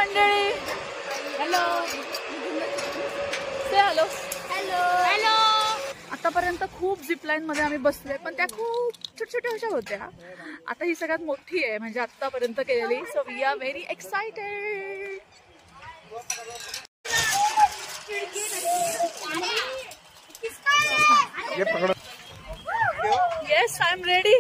मंडळी. हॅलो से hello hello hello. आतापर्यंत खूप झिपलाईन मध्ये आम्ही बसलोय पण त्या खूप छोट्या छोट्या अशा होत्या. आता ही सगळ्यात मोठी आहे म्हणजे आतापर्यंत केलेली. So we are very excited. Yes I'm ready.